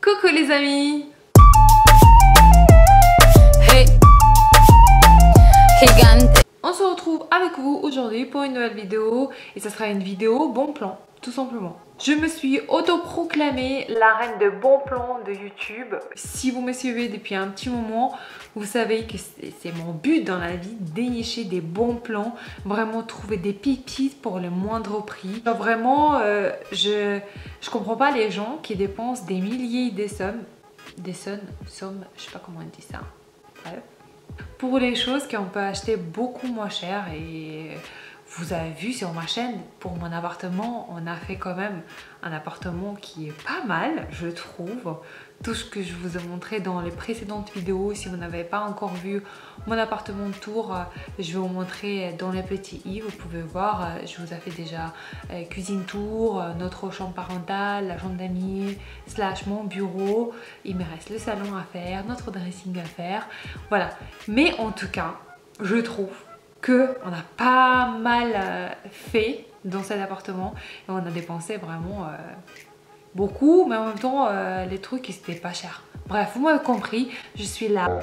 Coucou les amis. Hey. Gigante. On se retrouve avec vous aujourd'hui pour une nouvelle vidéo et ça sera une vidéo bon plan, tout simplement. Je me suis autoproclamée la reine de bon plan de YouTube. Si vous me suivez depuis un petit moment, vous savez que c'est mon but dans la vie, dénicher des bons plans, vraiment trouver des pépites pour le moindre prix. Genre vraiment, je comprends pas les gens qui dépensent des milliers de sommes, je sais pas comment on dit ça. Bref. Pour les choses qu'on peut acheter beaucoup moins cher. Et vous avez vu sur ma chaîne, pour mon appartement, on a fait quand même un appartement qui est pas mal, je trouve. Tout ce que je vous ai montré dans les précédentes vidéos, si vous n'avez pas encore vu mon appartement tour, je vais vous montrer dans les petits i. Vous pouvez voir, je vous ai fait déjà cuisine tour, notre chambre parentale, la chambre d'amis, slash mon bureau. Il me reste le salon à faire, notre dressing à faire, voilà. Mais en tout cas, je trouve qu'on a pas mal fait dans cet appartement et on a dépensé vraiment beaucoup, mais en même temps les trucs c'était pas cher. Bref, vous m'avez compris, je suis là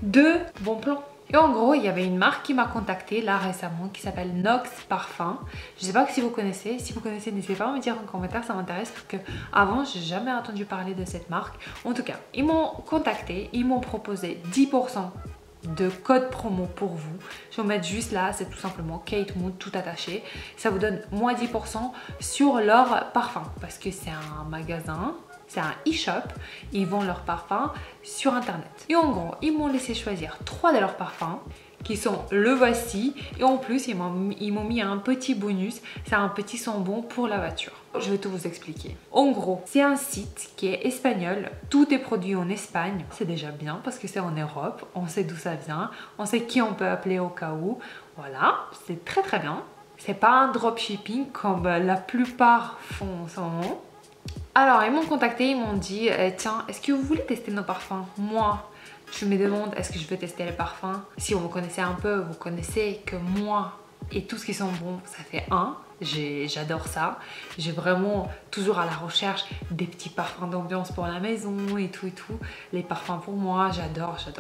de bon plan. Et en gros, il y avait une marque qui m'a contactée là récemment qui s'appelle Nox Parfum. Je sais pas si vous connaissez, n'hésitez pas à me dire en commentaire, ça m'intéresse parce que avant j'ai jamais entendu parler de cette marque. En tout cas, ils m'ont contacté, ils m'ont proposé 10% de code promo pour vous. Je vais vous mettre juste là, c'est tout simplement Kate Mood tout attaché. Ça vous donne moins 10% sur leur parfum parce que c'est un magasin, c'est un e-shop, ils vendent leurs parfums sur internet. Et en gros, ils m'ont laissé choisir 3 de leurs parfums qui sont le voici et en plus ils m'ont mis un petit bonus, c'est un petit sambon pour la voiture. Je vais tout vous expliquer. En gros, c'est un site qui est espagnol, tout est produit en Espagne, c'est déjà bien parce que c'est en Europe, on sait d'où ça vient, on sait qui on peut appeler au cas où, voilà, c'est très très bien. C'est pas un dropshipping comme la plupart font en ce moment. Alors ils m'ont contacté, ils m'ont dit tiens, est-ce que vous voulez tester nos parfums? Moi, je me demande est-ce que je veux tester les parfums. Si vous me connaissez un peu, vous connaissez que moi et tout ce qui sent bon, ça fait un. J'adore ça. J'ai vraiment toujours à la recherche des petits parfums d'ambiance pour la maison et tout. Les parfums pour moi, j'adore ça.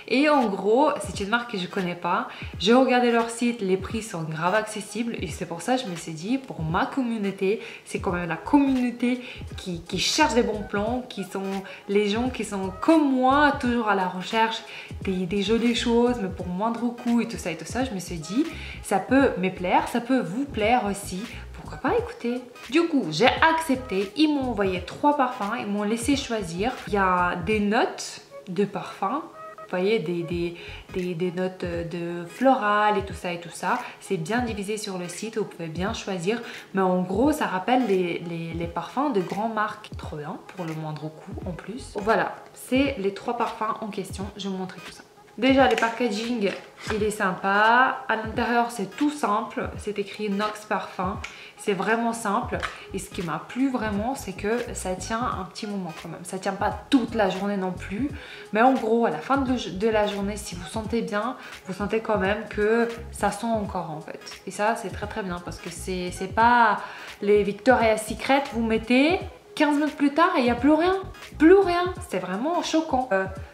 Et en gros, c'est une marque que je connais pas. J'ai regardé leur site, les prix sont grave accessibles et c'est pour ça que je me suis dit, pour ma communauté, c'est quand même la communauté qui cherche des bons plans, qui sont les gens qui sont comme moi, toujours à la recherche des jolies choses, mais pour moindre coût et tout ça. Je me suis dit, ça peut me plaire, ça peut vous plaire aussi. Pourquoi pas écouter? Du coup, j'ai accepté. Ils m'ont envoyé 3 parfums, ils m'ont laissé choisir. Il y a des notes de parfum, vous voyez, des notes de floral et tout ça. C'est bien divisé sur le site, vous pouvez bien choisir. Mais en gros, ça rappelle les parfums de grandes marques. Trop bien, pour le moindre coût en plus. Voilà, c'est les 3 parfums en question. Je vais vous montrer tout ça. Déjà, le packaging, il est sympa. À l'intérieur, c'est tout simple. C'est écrit Nox Parfum. C'est vraiment simple. Et ce qui m'a plu vraiment, c'est que ça tient un petit moment quand même. Ça tient pas toute la journée non plus. Mais en gros, à la fin de la journée, si vous sentez bien, vous sentez quand même que ça sent encore en fait. Et ça, c'est très très bien parce que c'est pas les Victoria's Secret. Vous mettez 15 minutes plus tard et il n'y a plus rien. Plus rien. C'est vraiment choquant.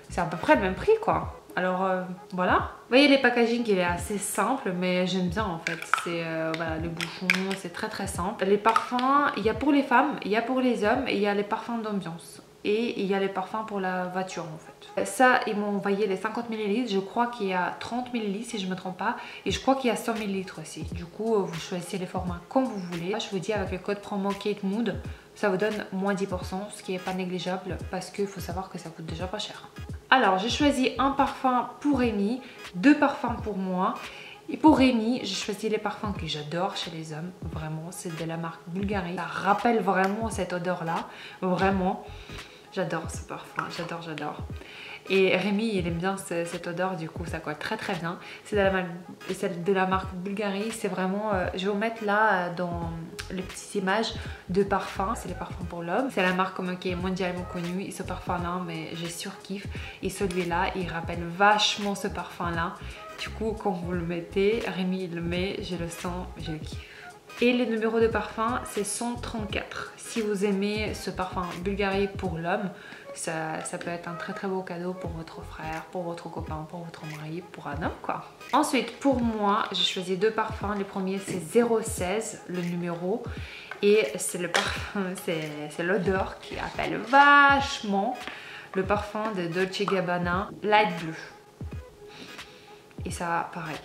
C'est à peu près le même prix quoi. Alors voilà, vous voyez les packaging il est assez simple mais j'aime bien en fait. C'est voilà, le bouchon c'est très très simple. Les parfums, il y a pour les femmes, il y a pour les hommes et il y a les parfums d'ambiance. Et il y a les parfums pour la voiture en fait. Ça ils m'ont envoyé les 50 ml, je crois qu'il y a 30 ml si je me trompe pas. Et je crois qu'il y a 100 ml aussi. Du coup vous choisissez les formats comme vous voulez. Je vous dis avec le code promo Kate Mood, ça vous donne moins 10%, ce qui est pas négligeable parce qu'il faut savoir que ça coûte déjà pas cher. Alors j'ai choisi un parfum pour Rémi, 2 parfums pour moi. Et pour Rémi, j'ai choisi les parfums que j'adore chez les hommes. Vraiment, c'est de la marque Bulgari. Ça rappelle vraiment cette odeur là. Vraiment, j'adore ce parfum, j'adore. Et Rémi, il aime bien cette odeur, du coup ça colle très très bien. C'est de la marque Bulgari. C'est vraiment, je vais vous mettre là dans les petites images de parfums. C'est les parfums pour l'homme. C'est la marque qui est mondialement connue. Et ce parfum là, mais j'ai surkiffe. Et celui-là, il rappelle vachement ce parfum là. Du coup, quand vous le mettez, Rémi il le met, je le sens, je le kiffe. Et le numéro de parfum, c'est 134. Si vous aimez ce parfum Bulgari pour l'homme, ça peut être un très très beau cadeau pour votre frère, pour votre copain, pour votre mari, pour un homme quoi. Ensuite, pour moi, j'ai choisi 2 parfums. Le premier, c'est 016, le numéro. Et c'est le parfum, c'est l'odeur qui appelle vachement le parfum de Dolce & Gabbana Light Blue. Et ça, pareil.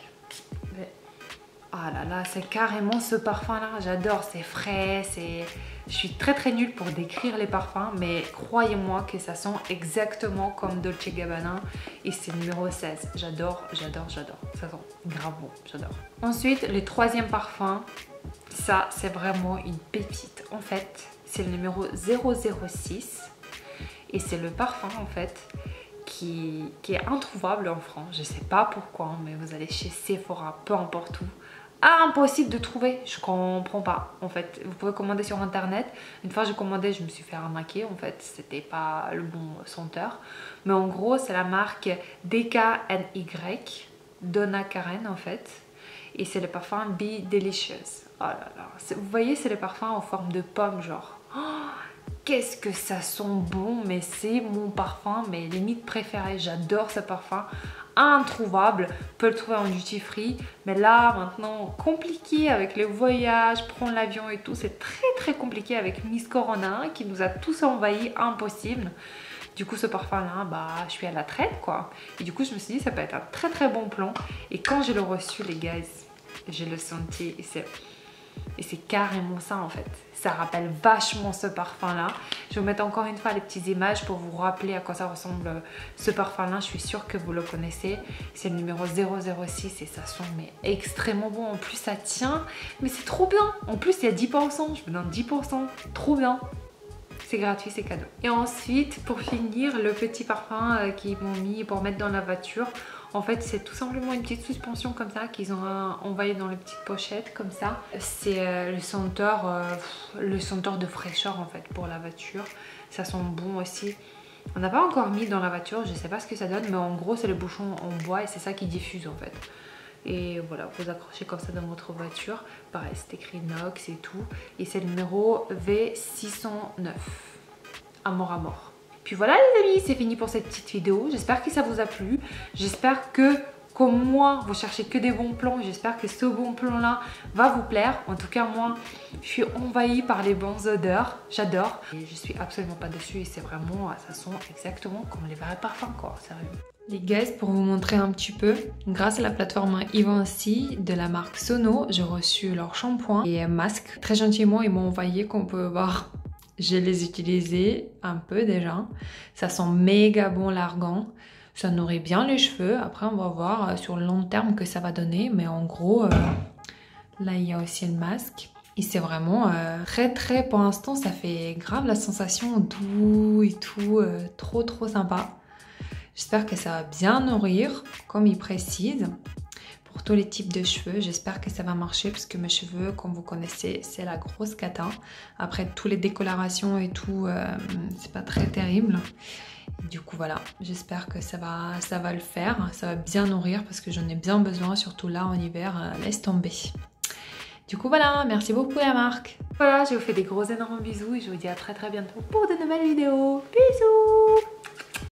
Ah là là, c'est carrément ce parfum là, j'adore, c'est frais, je suis très très nulle pour décrire les parfums, mais croyez-moi que ça sent exactement comme Dolce & Gabbana et c'est numéro 16. J'adore, j'adore, j'adore, ça sent grave bon, j'adore. Ensuite, le troisième parfum, ça c'est vraiment une pépite. En fait, c'est le numéro 006 et c'est le parfum en fait qui est introuvable en France. Je sais pas pourquoi, mais vous allez chez Sephora, peu importe où. Impossible de trouver, je comprends pas en fait. Vous pouvez commander sur internet. Une fois j'ai commandé, je me suis fait arnaquer en fait, c'était pas le bon senteur. Mais en gros, c'est la marque DKNY, Donna Karen en fait. Et c'est le parfum Be Delicious. Oh là là, vous voyez, c'est le parfum en forme de pomme genre. Oh, qu'est-ce que ça sent bon, mais c'est mon parfum, mais limite préféré. J'adore ce parfum. Introuvable, on peut le trouver en duty free, mais là maintenant compliqué avec les voyages, prendre l'avion et tout, c'est très très compliqué avec Miss Corona qui nous a tous envahis, impossible. Du coup ce parfum là, bah je suis à la traîne quoi, et du coup je me suis dit ça peut être un très très bon plan. Et quand je l'ai reçu les gars, je le sentais et c'est carrément ça en fait. Ça rappelle vachement ce parfum là. Je vais vous mettre encore une fois les petites images pour vous rappeler à quoi ça ressemble ce parfum là. Je suis sûre que vous le connaissez. C'est le numéro 006 et ça sent mais extrêmement bon. En plus ça tient, mais c'est trop bien. En plus il y a 10%, je vous donne 10%. Trop bien. C'est gratuit, c'est cadeau. Et ensuite, pour finir, le petit parfum qu'ils m'ont mis pour mettre dans la voiture. En fait, c'est tout simplement une petite suspension comme ça qu'ils ont envoyé dans les petites pochettes comme ça. C'est le senteur de fraîcheur en fait pour la voiture. Ça sent bon aussi. On n'a pas encore mis dans la voiture, je sais pas ce que ça donne, mais en gros c'est le bouchon en bois et c'est ça qui diffuse en fait. Et voilà, vous accrochez comme ça dans votre voiture. Pareil, c'est écrit Nox et tout. Et c'est le numéro V609. Amour à mort. Puis voilà les amis, c'est fini pour cette petite vidéo. J'espère que ça vous a plu. J'espère que, comme moi, vous cherchez que des bons plans. J'espère que ce bon plan là va vous plaire. En tout cas, moi, je suis envahie par les bonnes odeurs. J'adore. Et je suis absolument pas dessus. Et c'est vraiment, ça sent exactement comme les vrais parfums quoi, sérieux. Les guys, pour vous montrer un petit peu, grâce à la plateforme Givenchy de la marque Sono, j'ai reçu leur shampoing et masque. Très gentiment, ils m'ont envoyé, qu'on peut voir. Je les utilisais un peu déjà. Ça sent méga bon l'argan. Ça nourrit bien les cheveux. Après, on va voir sur le long terme que ça va donner. Mais en gros, là, il y a aussi le masque. Et c'est vraiment très, pour l'instant, ça fait grave la sensation doux et tout. Trop sympa. J'espère que ça va bien nourrir, comme il précise. Pour tous les types de cheveux, j'espère que ça va marcher parce que mes cheveux, comme vous connaissez, c'est la grosse cata. Après, toutes les décolorations et tout, c'est pas très terrible. Et du coup, voilà, j'espère que ça va le faire. Ça va bien nourrir parce que j'en ai bien besoin, surtout là en hiver, laisse tomber. Du coup, voilà, merci beaucoup la marque. Voilà, je vous fais des gros énormes bisous et je vous dis à très bientôt pour de nouvelles vidéos. Bisous!